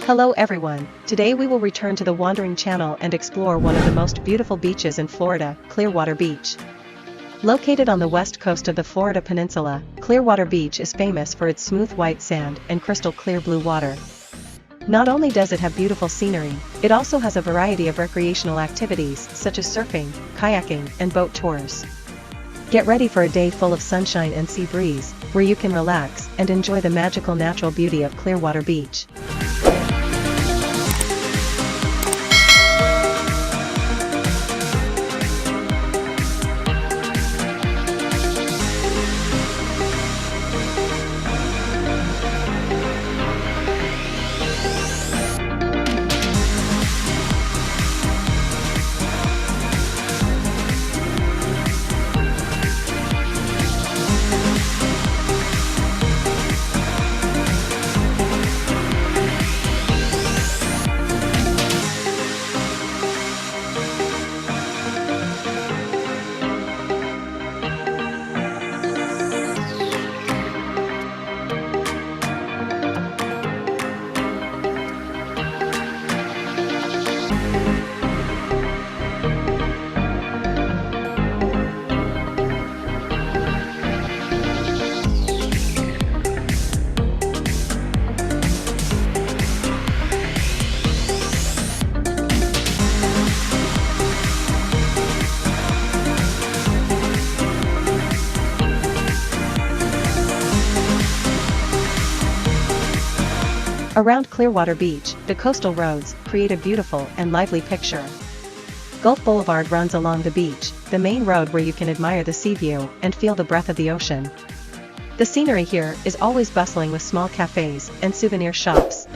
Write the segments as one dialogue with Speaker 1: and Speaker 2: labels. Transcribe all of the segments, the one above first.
Speaker 1: Hello everyone, today we will return to the Wandering Channel and explore one of the most beautiful beaches in Florida, Clearwater Beach. Located on the west coast of the Florida Peninsula, Clearwater Beach is famous for its smooth white sand and crystal clear blue water. Not only does it have beautiful scenery, it also has a variety of recreational activities such as surfing, kayaking, and boat tours. Get ready for a day full of sunshine and sea breeze, where you can relax and enjoy the magical natural beauty of Clearwater Beach. Around Clearwater Beach, the coastal roads create a beautiful and lively picture. Gulf Boulevard runs along the beach, the main road where you can admire the sea view and feel the breath of the ocean. The scenery here is always bustling with small cafes and souvenir shops.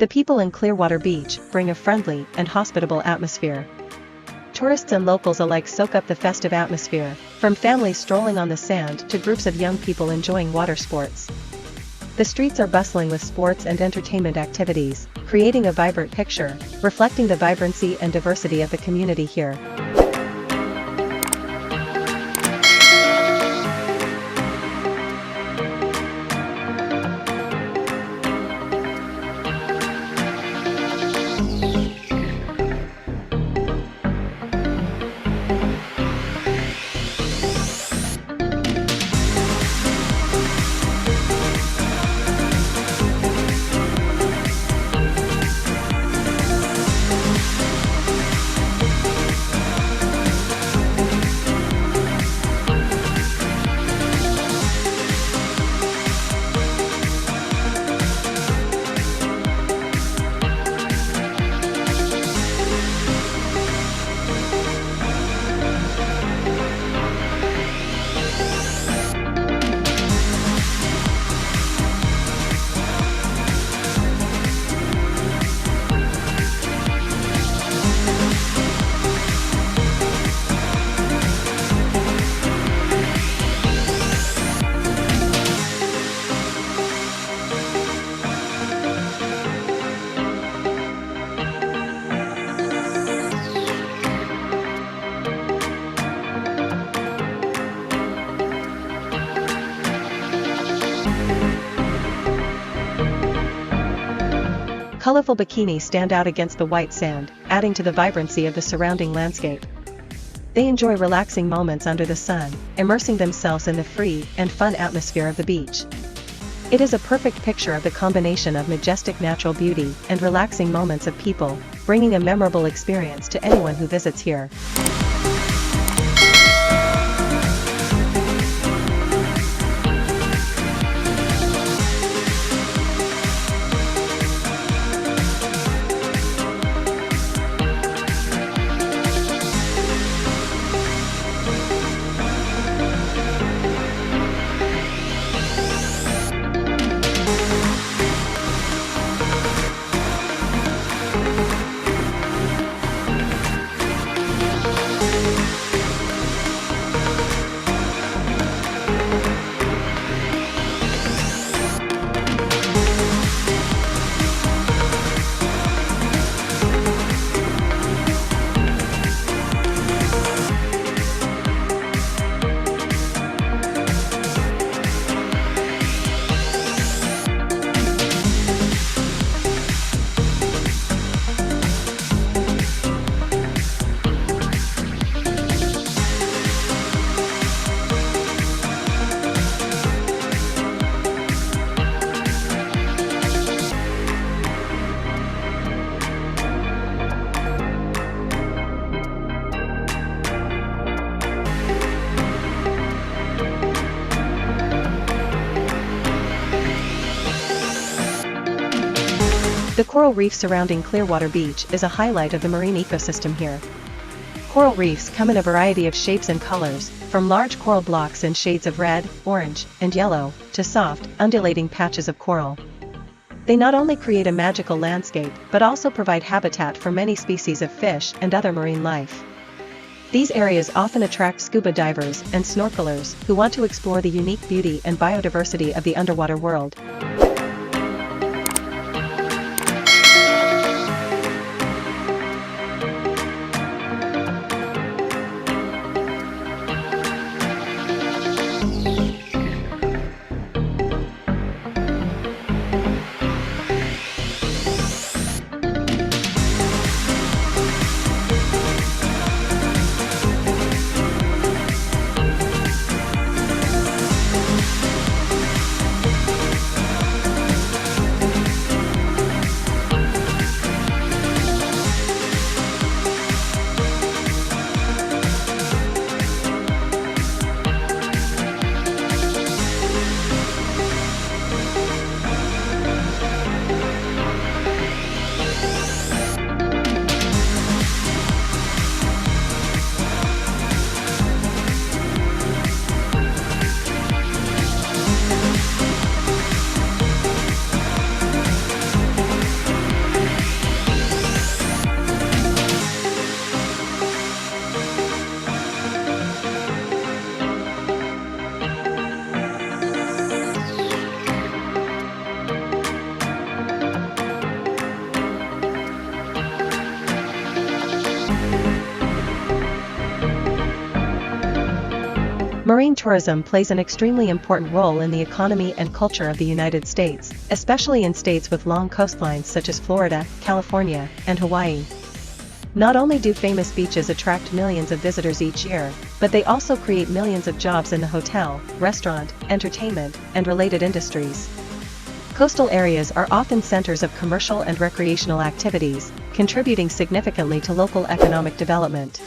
Speaker 1: The people in Clearwater Beach bring a friendly and hospitable atmosphere. Tourists and locals alike soak up the festive atmosphere, from families strolling on the sand to groups of young people enjoying water sports. The streets are bustling with sports and entertainment activities, creating a vibrant picture, reflecting the vibrancy and diversity of the community here. colorful bikini stand out against the white sand, adding to the vibrancy of the surrounding landscape. They enjoy relaxing moments under the sun, immersing themselves in the free and fun atmosphere of the beach. It is a perfect picture of the combination of majestic natural beauty and relaxing moments of people, bringing a memorable experience to anyone who visits here. The coral reef surrounding Clearwater Beach is a highlight of the marine ecosystem here. Coral reefs come in a variety of shapes and colors, from large coral blocks in shades of red, orange, and yellow, to soft, undulating patches of coral. They not only create a magical landscape but also provide habitat for many species of fish and other marine life. These areas often attract scuba divers and snorkelers who want to explore the unique beauty and biodiversity of the underwater world. Marine tourism plays an extremely important role in the economy and culture of the United States, especially in states with long coastlines such as Florida, California, and Hawaii. Not only do famous beaches attract millions of visitors each year, but they also create millions of jobs in the hotel, restaurant, entertainment, and related industries. Coastal areas are often centers of commercial and recreational activities, contributing significantly to local economic development.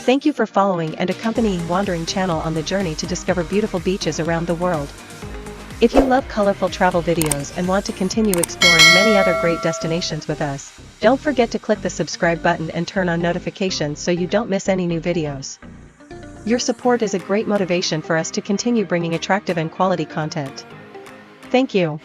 Speaker 1: Thank you for following and accompanying Wandering Channel on the journey to discover beautiful beaches around the world. If you love colorful travel videos and want to continue exploring many other great destinations with us, don't forget to click the subscribe button and turn on notifications so you don't miss any new videos. Your support is a great motivation for us to continue bringing attractive and quality content. Thank you.